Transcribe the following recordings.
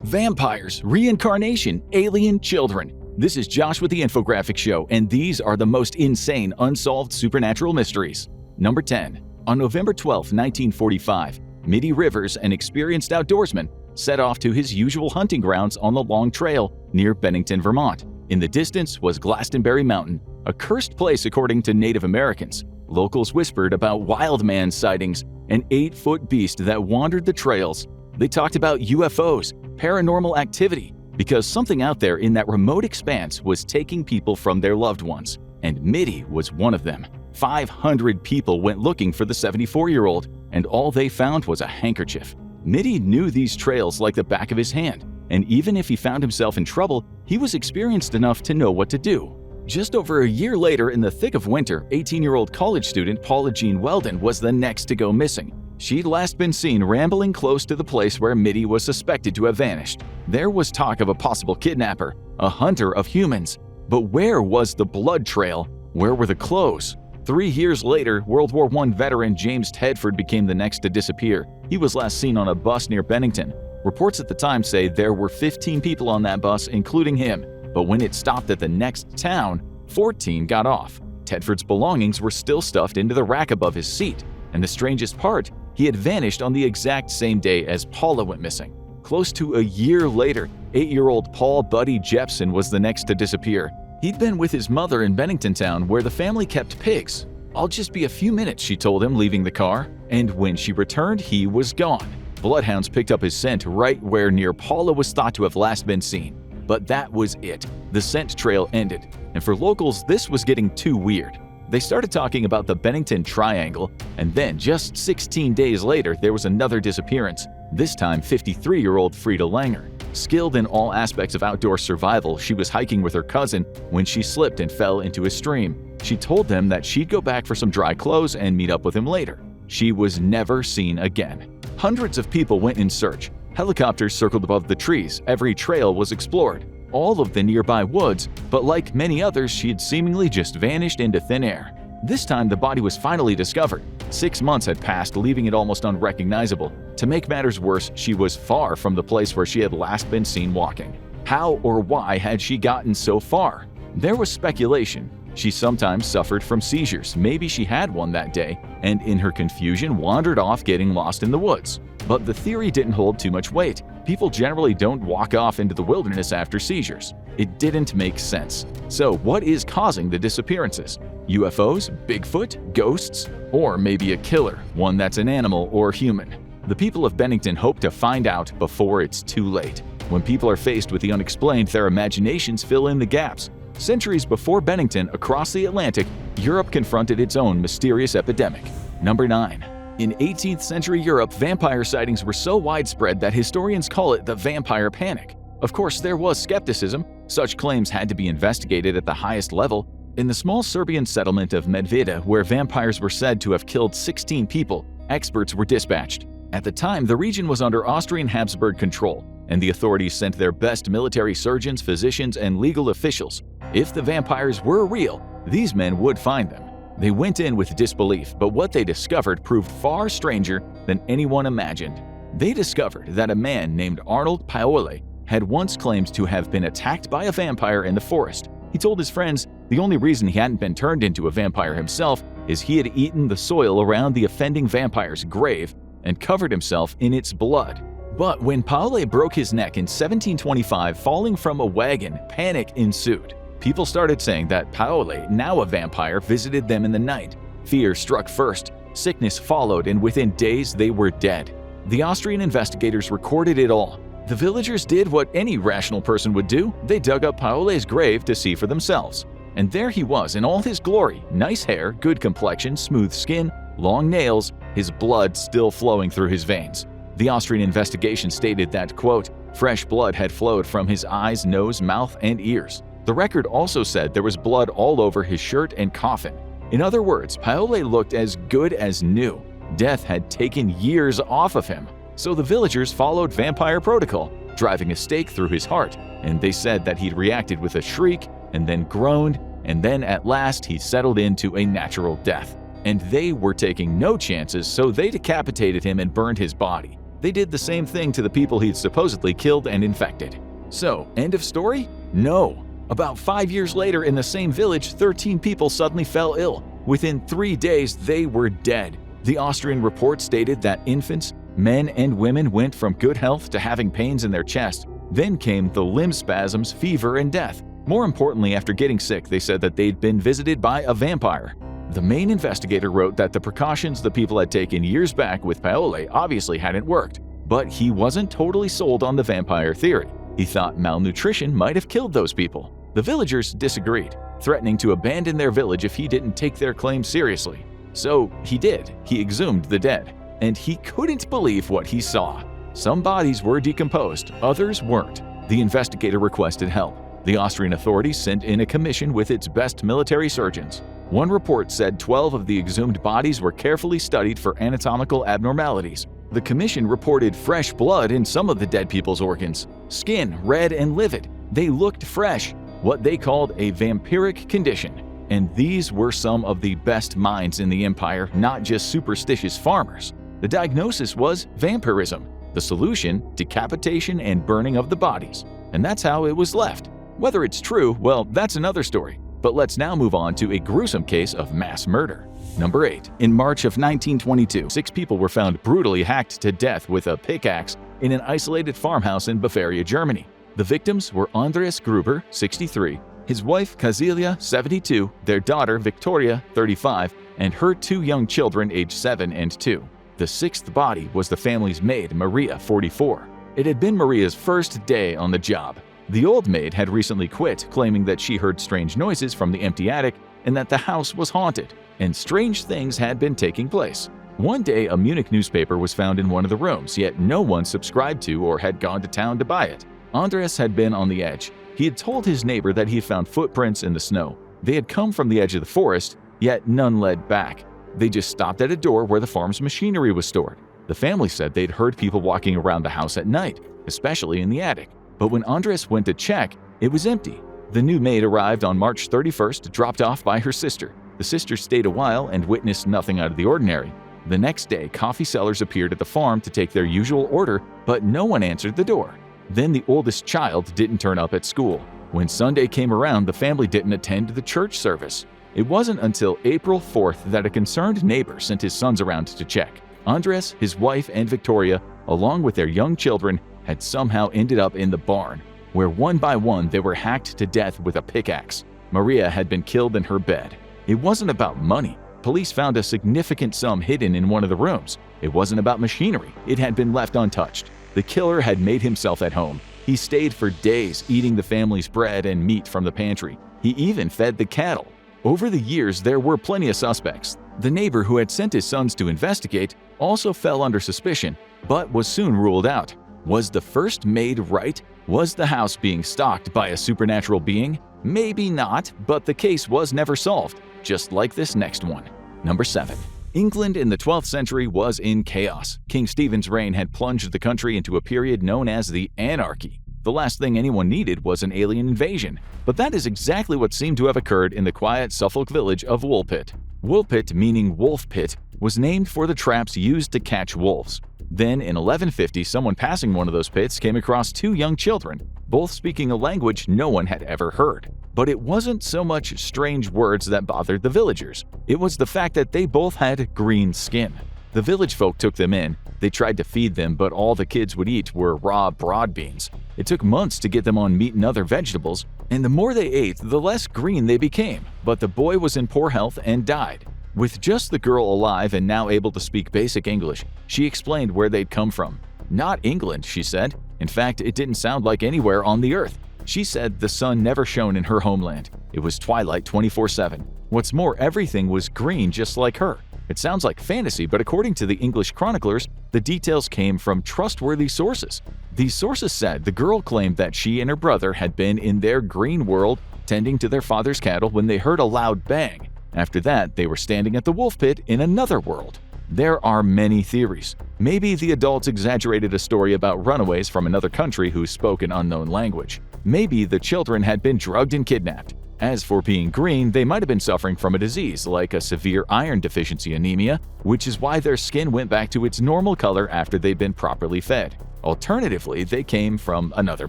Vampires, reincarnation, alien children. This is Josh with the Infographic Show, and these are the most insane unsolved supernatural mysteries. Number 10. On November 12, 1945, Mitty Rivers, an experienced outdoorsman, set off to his usual hunting grounds on the Long Trail near Bennington, Vermont. In the distance was Glastonbury Mountain, a cursed place according to Native Americans. Locals whispered about wild man sightings, an 8-foot beast that wandered the trails. They talked about UFOs, paranormal activity, because something out there in that remote expanse was taking people from their loved ones, and Mitty was one of them. 500 people went looking for the 74-year-old, and all they found was a handkerchief. Mitty knew these trails like the back of his hand, and even if he found himself in trouble, he was experienced enough to know what to do. Just over a year later, in the thick of winter, 18-year-old college student Paula Jean Weldon was the next to go missing. She'd last been seen rambling close to the place where Mitty was suspected to have vanished. There was talk of a possible kidnapper, a hunter of humans. But where was the blood trail? Where were the clothes? 3 years later, World War I veteran James Tedford became the next to disappear. He was last seen on a bus near Bennington. Reports at the time say there were 15 people on that bus, including him. But when it stopped at the next town, 14 got off. Tedford's belongings were still stuffed into the rack above his seat. And the strangest part, he had vanished on the exact same day as Paula went missing. Close to a year later, 8-year-old Paul Buddy Jepson was the next to disappear. He'd been with his mother in Bennington town where the family kept pigs. "I'll just be a few minutes," she told him, leaving the car. And when she returned, he was gone. Bloodhounds picked up his scent right where near Paula was thought to have last been seen. But that was it. The scent trail ended. And for locals, this was getting too weird. They started talking about the Bennington Triangle, and then just 16 days later, there was another disappearance, this time 53-year-old Frida Langer. Skilled in all aspects of outdoor survival, she was hiking with her cousin when she slipped and fell into a stream. She told them that she'd go back for some dry clothes and meet up with him later. She was never seen again. Hundreds of people went in search. Helicopters circled above the trees. Every trail was explored. All of the nearby woods, but like many others, she had seemingly just vanished into thin air. This time, the body was finally discovered. 6 months had passed, leaving it almost unrecognizable. To make matters worse, she was far from the place where she had last been seen walking. How or why had she gotten so far? There was speculation. She sometimes suffered from seizures. Maybe she had one that day, and in her confusion wandered off, getting lost in the woods. But the theory didn't hold too much weight. People generally don't walk off into the wilderness after seizures. It didn't make sense. So what is causing the disappearances? UFOs, Bigfoot, ghosts, or maybe a killer, one that's an animal or human? The people of Bennington hope to find out before it's too late. When people are faced with the unexplained, their imaginations fill in the gaps. Centuries before Bennington, across the Atlantic, Europe confronted its own mysterious epidemic. Number 9. In 18th century Europe, vampire sightings were so widespread that historians call it the vampire panic. Of course, there was skepticism. Such claims had to be investigated at the highest level. In the small Serbian settlement of Medveda, where vampires were said to have killed 16 people, experts were dispatched. At the time, the region was under Austrian Habsburg control, and the authorities sent their best military surgeons, physicians, and legal officials. If the vampires were real, these men would find them. They went in with disbelief, but what they discovered proved far stranger than anyone imagined. They discovered that a man named Arnold Paole had once claimed to have been attacked by a vampire in the forest. He told his friends the only reason he hadn't been turned into a vampire himself is he had eaten the soil around the offending vampire's grave and covered himself in its blood. But when Paole broke his neck in 1725, falling from a wagon, panic ensued. People started saying that Paole, now a vampire, visited them in the night. Fear struck first, sickness followed, and within days they were dead. The Austrian investigators recorded it all. The villagers did what any rational person would do. They dug up Paole's grave to see for themselves. And there he was in all his glory, nice hair, good complexion, smooth skin, long nails, his blood still flowing through his veins. The Austrian investigation stated that, quote, fresh blood had flowed from his eyes, nose, mouth, and ears. The record also said there was blood all over his shirt and coffin. In other words, Paole looked as good as new. Death had taken years off of him. So the villagers followed vampire protocol, driving a stake through his heart, and they said that he'd reacted with a shriek and then groaned, and then at last he settled into a natural death. And they were taking no chances, so they decapitated him and burned his body. They did the same thing to the people he'd supposedly killed and infected. So, end of story? No. About 5 years later in the same village, 13 people suddenly fell ill. Within 3 days, they were dead. The Austrian report stated that infants, men and women went from good health to having pains in their chest. Then came the limb spasms, fever, and death. More importantly, after getting sick, they said that they'd been visited by a vampire. The main investigator wrote that the precautions the people had taken years back with Paoli obviously hadn't worked, but he wasn't totally sold on the vampire theory. He thought malnutrition might have killed those people. The villagers disagreed, threatening to abandon their village if he didn't take their claim seriously. So he did. He exhumed the dead, and he couldn't believe what he saw. Some bodies were decomposed, others weren't. The investigator requested help. The Austrian authorities sent in a commission with its best military surgeons. One report said 12 of the exhumed bodies were carefully studied for anatomical abnormalities. The commission reported fresh blood in some of the dead people's organs, skin red and livid. They looked fresh, what they called a vampiric condition. And these were some of the best minds in the empire, not just superstitious farmers. The diagnosis was vampirism. The solution, decapitation and burning of the bodies. And that's how it was left. Whether it's true, well, that's another story. But let's now move on to a gruesome case of mass murder. Number 8. In March of 1922, 6 people were found brutally hacked to death with a pickaxe in an isolated farmhouse in Bavaria, Germany. The victims were Andreas Gruber, 63, his wife Kazilia, 72, their daughter Victoria, 35, and her 2 young children aged 7 and 2. The 6th body was the family's maid, Maria, 44. It had been Maria's first day on the job. The old maid had recently quit, claiming that she heard strange noises from the empty attic and that the house was haunted, and strange things had been taking place. One day, a Munich newspaper was found in one of the rooms, yet no one subscribed to or had gone to town to buy it. Andreas had been on the edge. He had told his neighbor that he had found footprints in the snow. They had come from the edge of the forest, yet none led back. They just stopped at a door where the farm's machinery was stored. The family said they'd heard people walking around the house at night, especially in the attic. But when Andres went to check, it was empty. The new maid arrived on March 31st, dropped off by her sister. The sister stayed a while and witnessed nothing out of the ordinary. The next day, coffee sellers appeared at the farm to take their usual order, but no one answered the door. Then the oldest child didn't turn up at school. When Sunday came around, the family didn't attend the church service. It wasn't until April 4th that a concerned neighbor sent his sons around to check. Andres, his wife, and Victoria, along with their young children, had somehow ended up in the barn, where one by one they were hacked to death with a pickaxe. Maria had been killed in her bed. It wasn't about money. Police found a significant sum hidden in one of the rooms. It wasn't about machinery. It had been left untouched. The killer had made himself at home. He stayed for days eating the family's bread and meat from the pantry. He even fed the cattle. Over the years, there were plenty of suspects. The neighbor who had sent his sons to investigate also fell under suspicion, but was soon ruled out. Was the first maid right? Was the house being stalked by a supernatural being? Maybe not, but the case was never solved, just like this next one. Number 7. England in the 12th century was in chaos. King Stephen's reign had plunged the country into a period known as the Anarchy. The last thing anyone needed was an alien invasion, but that is exactly what seemed to have occurred in the quiet Suffolk village of Woolpit. Woolpit, meaning wolf pit, was named for the traps used to catch wolves. Then, in 1150, someone passing one of those pits came across 2 young children, both speaking a language no one had ever heard. But it wasn't so much strange words that bothered the villagers. It was the fact that they both had green skin. The village folk took them in. They tried to feed them, but all the kids would eat were raw broad beans. It took months to get them on meat and other vegetables, and the more they ate, the less green they became. But the boy was in poor health and died. With just the girl alive and now able to speak basic English, she explained where they'd come from. Not England, she said. In fact, it didn't sound like anywhere on the earth. She said the sun never shone in her homeland. It was twilight 24/7. What's more, everything was green just like her. It sounds like fantasy, but according to the English chroniclers, the details came from trustworthy sources. These sources said the girl claimed that she and her brother had been in their green world tending to their father's cattle when they heard a loud bang. After that, they were standing at the wolf pit in another world. There are many theories. Maybe the adults exaggerated a story about runaways from another country who spoke an unknown language. Maybe the children had been drugged and kidnapped. As for being green, they might have been suffering from a disease like a severe iron deficiency anemia, which is why their skin went back to its normal color after they'd been properly fed. Alternatively, they came from another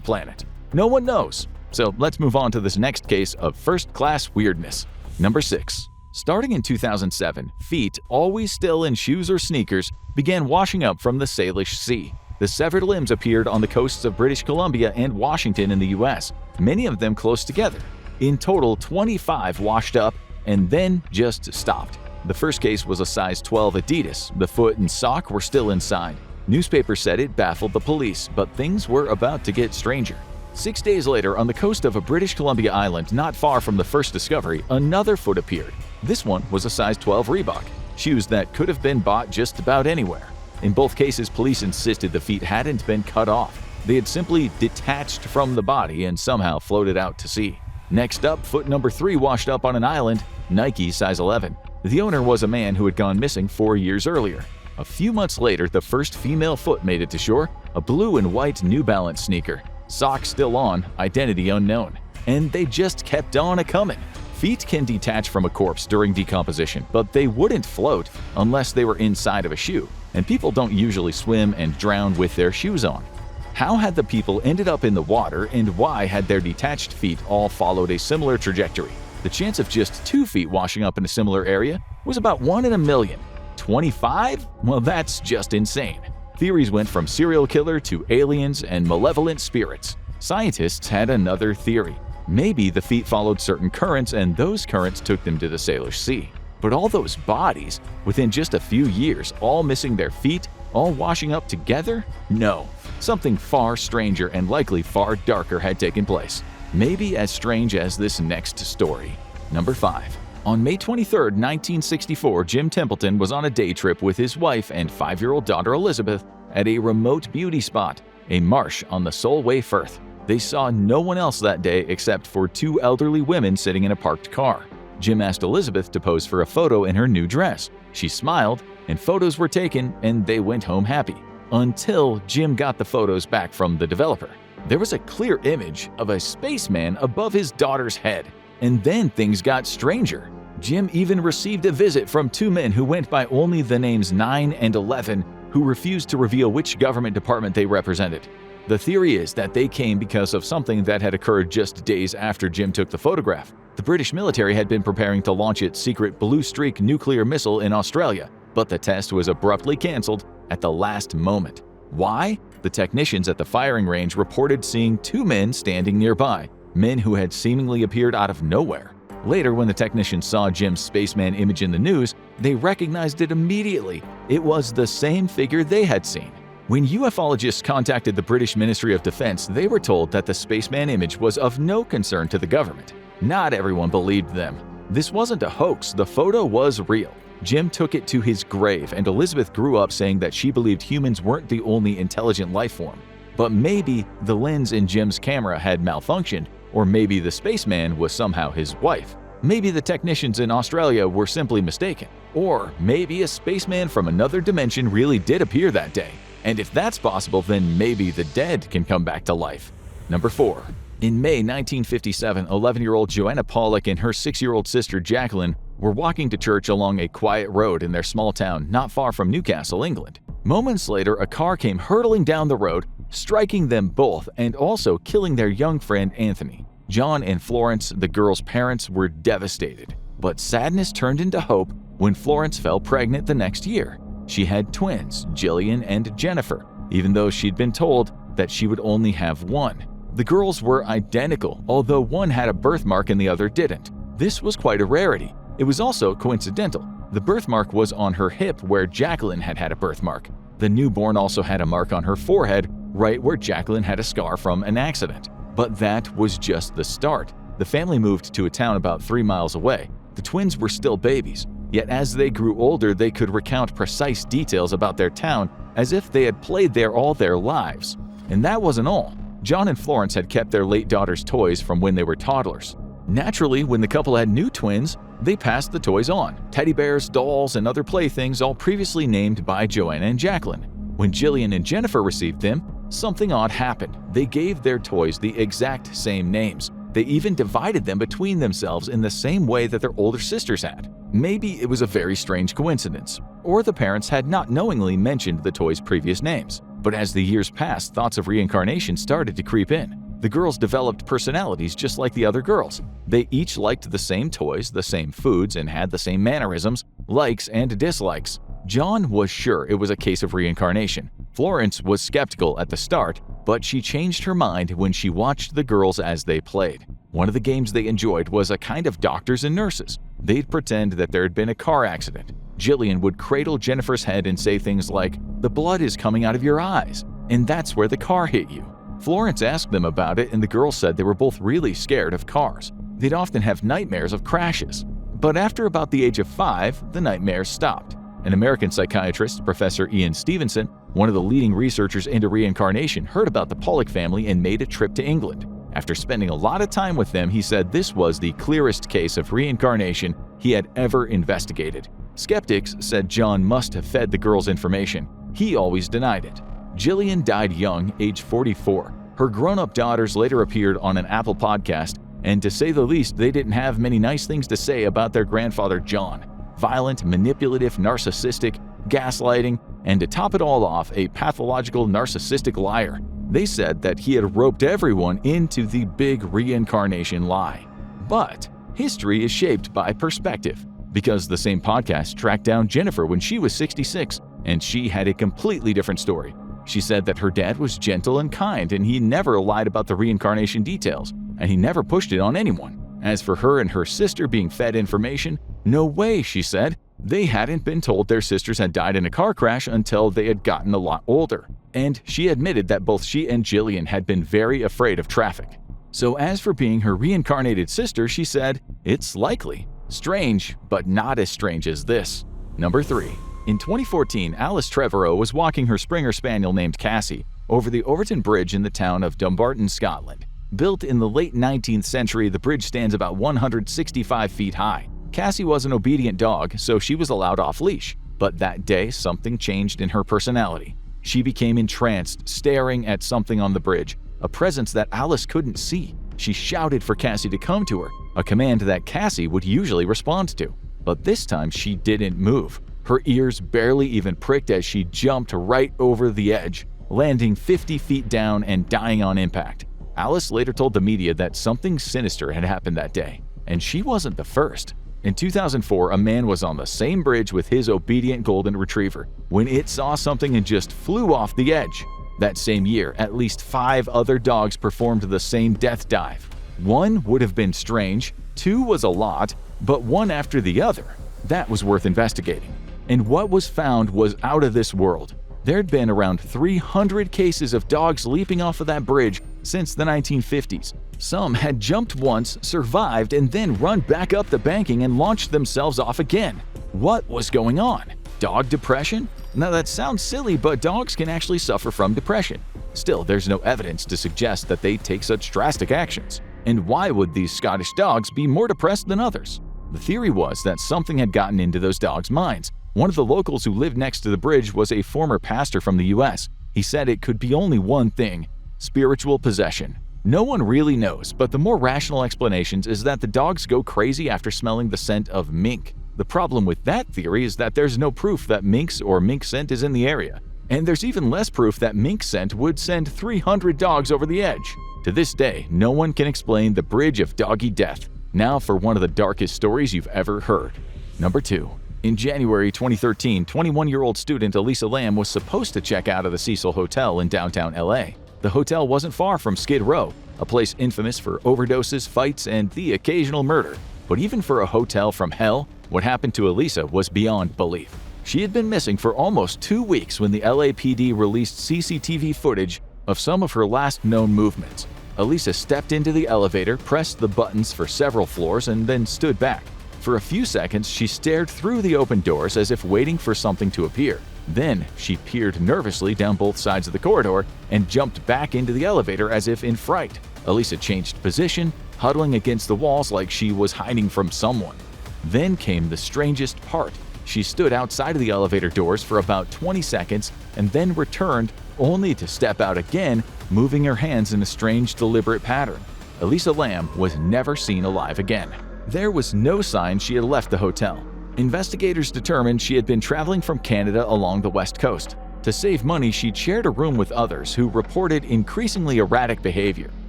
planet. No one knows. So let's move on to this next case of first-class weirdness. Number 6. Starting in 2007, feet, always still in shoes or sneakers, began washing up from the Salish Sea. The severed limbs appeared on the coasts of British Columbia and Washington in the US, many of them close together. In total, 25 washed up and then just stopped. The first case was a size 12 Adidas. The foot and sock were still inside. Newspapers said it baffled the police, but things were about to get stranger. 6 days later, on the coast of a British Columbia island not far from the first discovery, another foot appeared. This one was a size 12 Reebok, shoes that could have been bought just about anywhere. In both cases, police insisted the feet hadn't been cut off. They had simply detached from the body and somehow floated out to sea. Next up, foot number 3 washed up on an island, Nike size 11. The owner was a man who had gone missing 4 years earlier. A few months later, the first female foot made it to shore, a blue and white New Balance sneaker. Socks still on, identity unknown. And they just kept on a-coming. Feet can detach from a corpse during decomposition, but they wouldn't float unless they were inside of a shoe, and people don't usually swim and drown with their shoes on. How had the people ended up in the water, and why had their detached feet all followed a similar trajectory? The chance of just 2 feet washing up in a similar area was about 1 in a million. 25? Well, that's just insane. Theories went from serial killer to aliens and malevolent spirits. Scientists had another theory. Maybe the feet followed certain currents and those currents took them to the Salish Sea. But all those bodies, within just a few years, all missing their feet, all washing up together? No. Something far stranger and likely far darker had taken place. Maybe as strange as this next story. Number 5. On May 23, 1964, Jim Templeton was on a day trip with his wife and 5-year-old daughter Elizabeth at a remote beauty spot, a marsh on the Solway Firth. They saw no one else that day except for 2 elderly women sitting in a parked car. Jim asked Elizabeth to pose for a photo in her new dress. She smiled, and photos were taken, and they went home happy. Until Jim got the photos back from the developer. There was a clear image of a spaceman above his daughter's head. And then things got stranger. Jim even received a visit from 2 men who went by only the names 9 and 11, who refused to reveal which government department they represented. The theory is that they came because of something that had occurred just days after Jim took the photograph. The British military had been preparing to launch its secret Blue Streak nuclear missile in Australia, but the test was abruptly cancelled at the last moment. Why? The technicians at the firing range reported seeing 2 men standing nearby, men who had seemingly appeared out of nowhere. Later, when the technicians saw Jim's spaceman image in the news, they recognized it immediately. It was the same figure they had seen. When ufologists contacted the British Ministry of Defense, they were told that the spaceman image was of no concern to the government. Not everyone believed them. This wasn't a hoax, the photo was real. Jim took it to his grave, and Elizabeth grew up saying that she believed humans weren't the only intelligent life form. But maybe the lens in Jim's camera had malfunctioned, or maybe the spaceman was somehow his wife. Maybe the technicians in Australia were simply mistaken. Or maybe a spaceman from another dimension really did appear that day. And if that's possible, then maybe the dead can come back to life. Number 4. In May 1957, 11-year-old Joanna Pollock and her 6-year-old sister Jacqueline were walking to church along a quiet road in their small town not far from Newcastle, England. Moments later, a car came hurtling down the road, striking them both and also killing their young friend Anthony. John and Florence, the girl's parents, were devastated. But sadness turned into hope when Florence fell pregnant the next year. She had twins, Jillian and Jennifer, even though she'd been told that she would only have one. The girls were identical, although one had a birthmark and the other didn't. This was quite a rarity. It was also coincidental. The birthmark was on her hip where Jacqueline had had a birthmark. The newborn also had a mark on her forehead, right where Jacqueline had a scar from an accident. But that was just the start. The family moved to a town about 3 miles away. The twins were still babies, yet as they grew older, they could recount precise details about their town as if they had played there all their lives. And that wasn't all. John and Florence had kept their late daughter's toys from when they were toddlers. Naturally, when the couple had new twins, they passed the toys on. Teddy bears, dolls, and other playthings all previously named by Joanna and Jacqueline. When Jillian and Jennifer received them, something odd happened. They gave their toys the exact same names. They even divided them between themselves in the same way that their older sisters had. Maybe it was a very strange coincidence, or the parents had not knowingly mentioned the toys' previous names. But as the years passed, thoughts of reincarnation started to creep in. The girls developed personalities just like the other girls. They each liked the same toys, the same foods, and had the same mannerisms, likes and dislikes. John was sure it was a case of reincarnation. Florence was skeptical at the start, but she changed her mind when she watched the girls as they played. One of the games they enjoyed was a kind of doctors and nurses. They'd pretend that there had been a car accident. Jillian would cradle Jennifer's head and say things like, "The blood is coming out of your eyes, and that's where the car hit you." Florence asked them about it, and the girls said they were both really scared of cars. They'd often have nightmares of crashes. But after about the age of 5, the nightmares stopped. An American psychiatrist, Professor Ian Stevenson, one of the leading researchers into reincarnation, heard about the Pollock family and made a trip to England. After spending a lot of time with them, he said this was the clearest case of reincarnation he had ever investigated. Skeptics said John must have fed the girls information. He always denied it. Jillian died young, age 44. Her grown-up daughters later appeared on an Apple podcast, and to say the least, they didn't have many nice things to say about their grandfather John. Violent, manipulative, narcissistic, gaslighting, and to top it all off, a pathological narcissistic liar. They said that he had roped everyone into the big reincarnation lie. But history is shaped by perspective, because the same podcast tracked down Jennifer when she was 66, and she had a completely different story. She said that her dad was gentle and kind, and he never lied about the reincarnation details, and he never pushed it on anyone. As for her and her sister being fed information, no way, she said. They hadn't been told their sisters had died in a car crash until they had gotten a lot older. And she admitted that both she and Jillian had been very afraid of traffic. So as for being her reincarnated sister, she said, it's likely. Strange, but not as strange as this. Number 3. In 2014, Alice Trevorrow was walking her Springer Spaniel named Cassie over the Overton Bridge in the town of Dumbarton, Scotland. Built in the late 19th century, the bridge stands about 165 feet high. Cassie was an obedient dog, so she was allowed off-leash. But that day, something changed in her personality. She became entranced, staring at something on the bridge, a presence that Alice couldn't see. She shouted for Cassie to come to her, a command that Cassie would usually respond to. But this time, she didn't move. Her ears barely even pricked as she jumped right over the edge, landing 50 feet down and dying on impact. Alice later told the media that something sinister had happened that day, and she wasn't the first. In 2004, a man was on the same bridge with his obedient golden retriever when it saw something and just flew off the edge. That same year, at least 5 other dogs performed the same death dive. 1 would have been strange, 2 was a lot, but one after the other. That was worth investigating. And what was found was out of this world. There'd been around 300 cases of dogs leaping off of that bridge since the 1950s. Some had jumped once, survived, and then run back up the banking and launched themselves off again. What was going on? Dog depression? Now that sounds silly, but dogs can actually suffer from depression. Still, there's no evidence to suggest that they take such drastic actions. And why would these Scottish dogs be more depressed than others? The theory was that something had gotten into those dogs' minds. One of the locals who lived next to the bridge was a former pastor from the US. He said it could be only one thing: spiritual possession. No one really knows, but the more rational explanations is that the dogs go crazy after smelling the scent of mink. The problem with that theory is that there's no proof that minks or mink scent is in the area. And there's even less proof that mink scent would send 300 dogs over the edge. To this day, no one can explain the Bridge of Doggy Death. Now for one of the darkest stories you've ever heard. Number 2. In January 2013, 21-year-old student Elisa Lam was supposed to check out of the Cecil Hotel in downtown LA. The hotel wasn't far from Skid Row, a place infamous for overdoses, fights, and the occasional murder. But even for a hotel from hell, what happened to Elisa was beyond belief. She had been missing for almost 2 weeks when the LAPD released CCTV footage of some of her last known movements. Elisa stepped into the elevator, pressed the buttons for several floors, and then stood back. For a few seconds, she stared through the open doors as if waiting for something to appear. Then, she peered nervously down both sides of the corridor and jumped back into the elevator as if in fright. Elisa changed position, huddling against the walls like she was hiding from someone. Then came the strangest part. She stood outside of the elevator doors for about 20 seconds and then returned, only to step out again, moving her hands in a strange, deliberate pattern. Elisa Lam was never seen alive again. There was no sign she had left the hotel. Investigators determined she had been traveling from Canada along the west coast. To save money, she'd shared a room with others who reported increasingly erratic behavior.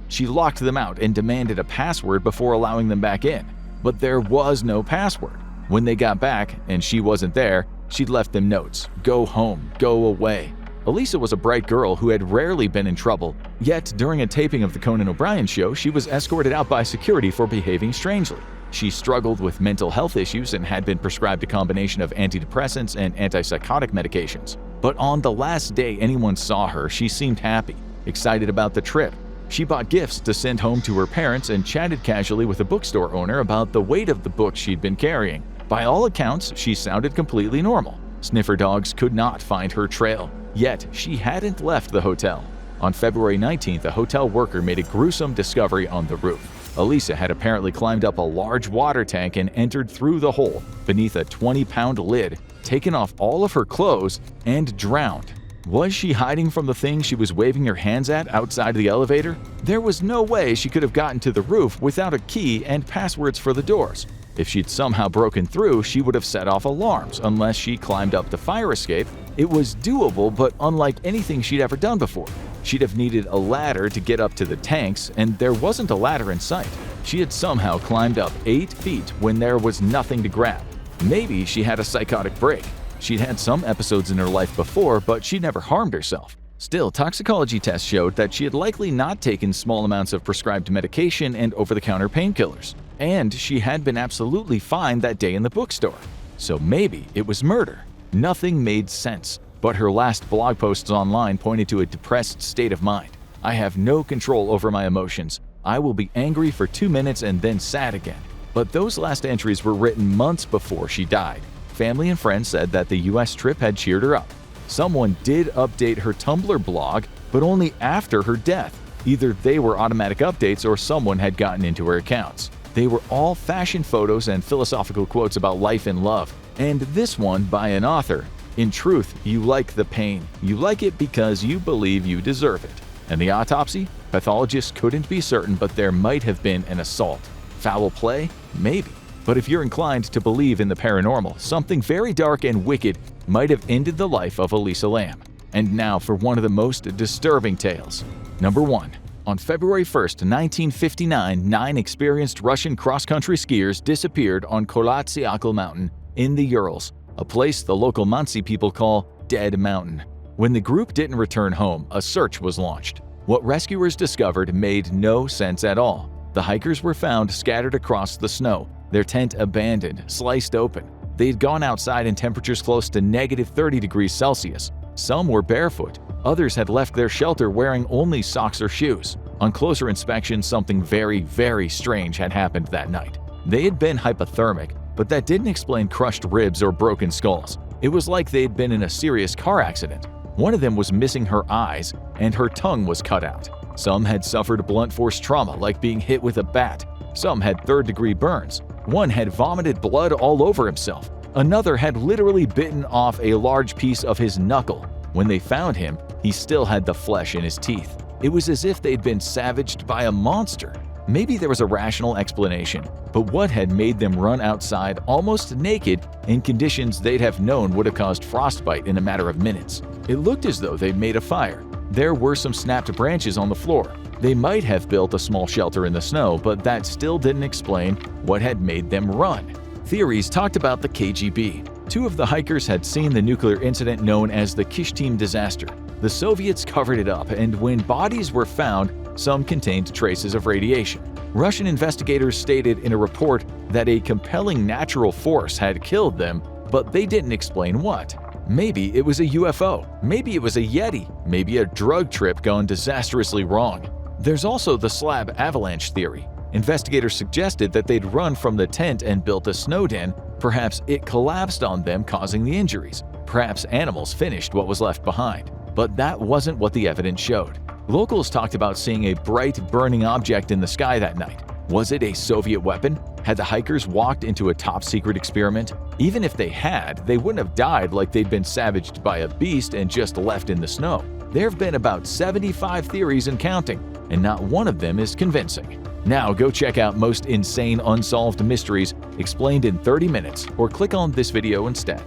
She locked them out and demanded a password before allowing them back in. But there was no password. When they got back and she wasn't there, she'd left them notes: "Go home, go away." Elisa was a bright girl who had rarely been in trouble, yet during a taping of the Conan O'Brien show, she was escorted out by security for behaving strangely. She struggled with mental health issues and had been prescribed a combination of antidepressants and antipsychotic medications. But on the last day anyone saw her, she seemed happy, excited about the trip. She bought gifts to send home to her parents and chatted casually with a bookstore owner about the weight of the books she'd been carrying. By all accounts, she sounded completely normal. Sniffer dogs could not find her trail, yet she hadn't left the hotel. On February 19th, a hotel worker made a gruesome discovery on the roof. Elisa had apparently climbed up a large water tank and entered through the hole beneath a 20-pound lid, taken off all of her clothes, and drowned. Was she hiding from the thing she was waving her hands at outside the elevator? There was no way she could have gotten to the roof without a key and passwords for the doors. If she'd somehow broken through, she would have set off alarms unless she climbed up the fire escape. It was doable, but unlike anything she'd ever done before. She'd have needed a ladder to get up to the tanks, and there wasn't a ladder in sight. She had somehow climbed up 8 feet when there was nothing to grab. Maybe she had a psychotic break. She'd had some episodes in her life before, but she'd never harmed herself. Still, toxicology tests showed that she had likely not taken small amounts of prescribed medication and over-the-counter painkillers. And she had been absolutely fine that day in the bookstore. So maybe it was murder. Nothing made sense, but her last blog posts online pointed to a depressed state of mind. "I have no control over my emotions. I will be angry for 2 minutes and then sad again." But those last entries were written months before she died. Family and friends said that the US trip had cheered her up. Someone did update her Tumblr blog, but only after her death. Either they were automatic updates or someone had gotten into her accounts. They were all fashion photos and philosophical quotes about life and love, and this one by an author: "In truth, you like the pain. You like it because you believe you deserve it." And the autopsy? Pathologists couldn't be certain, but there might have been an assault. Foul play? Maybe. But if you're inclined to believe in the paranormal, something very dark and wicked might have ended the life of Elisa Lam. And now for one of the most disturbing tales. Number 1. On February 1st, 1959, 9 experienced Russian cross-country skiers disappeared on Kolatsiakl Mountain in the Urals, a place the local Mansi people call Dead Mountain. When the group didn't return home, a search was launched. What rescuers discovered made no sense at all. The hikers were found scattered across the snow, their tent abandoned, sliced open. They'd gone outside in temperatures close to -30 degrees Celsius. Some were barefoot. Others had left their shelter wearing only socks or shoes. On closer inspection, something very, very strange had happened that night. They had been hypothermic, but that didn't explain crushed ribs or broken skulls. It was like they'd been in a serious car accident. One of them was missing her eyes, and her tongue was cut out. Some had suffered blunt force trauma, like being hit with a bat. Some had third-degree burns. One had vomited blood all over himself. Another had literally bitten off a large piece of his knuckle. When they found him, he still had the flesh in his teeth. It was as if they'd been savaged by a monster. Maybe there was a rational explanation, but what had made them run outside almost naked in conditions they'd have known would have caused frostbite in a matter of minutes? It looked as though they'd made a fire. There were some snapped branches on the floor. They might have built a small shelter in the snow, but that still didn't explain what had made them run. Theories talked about the KGB. 2 of the hikers had seen the nuclear incident known as the Kishtim disaster. The Soviets covered it up, and when bodies were found, some contained traces of radiation. Russian investigators stated in a report that a compelling natural force had killed them, but they didn't explain what. Maybe it was a UFO, maybe it was a Yeti, maybe a drug trip gone disastrously wrong. There's also the slab avalanche theory. Investigators suggested that they'd run from the tent and built a snow den. Perhaps it collapsed on them, causing the injuries. Perhaps animals finished what was left behind. But that wasn't what the evidence showed. Locals talked about seeing a bright, burning object in the sky that night. Was it a Soviet weapon? Had the hikers walked into a top-secret experiment? Even if they had, they wouldn't have died like they'd been savaged by a beast and just left in the snow. There have been about 75 theories and counting, and not one of them is convincing. Now go check out Most Insane Unsolved Mysteries Explained in 30 Minutes or click on this video instead.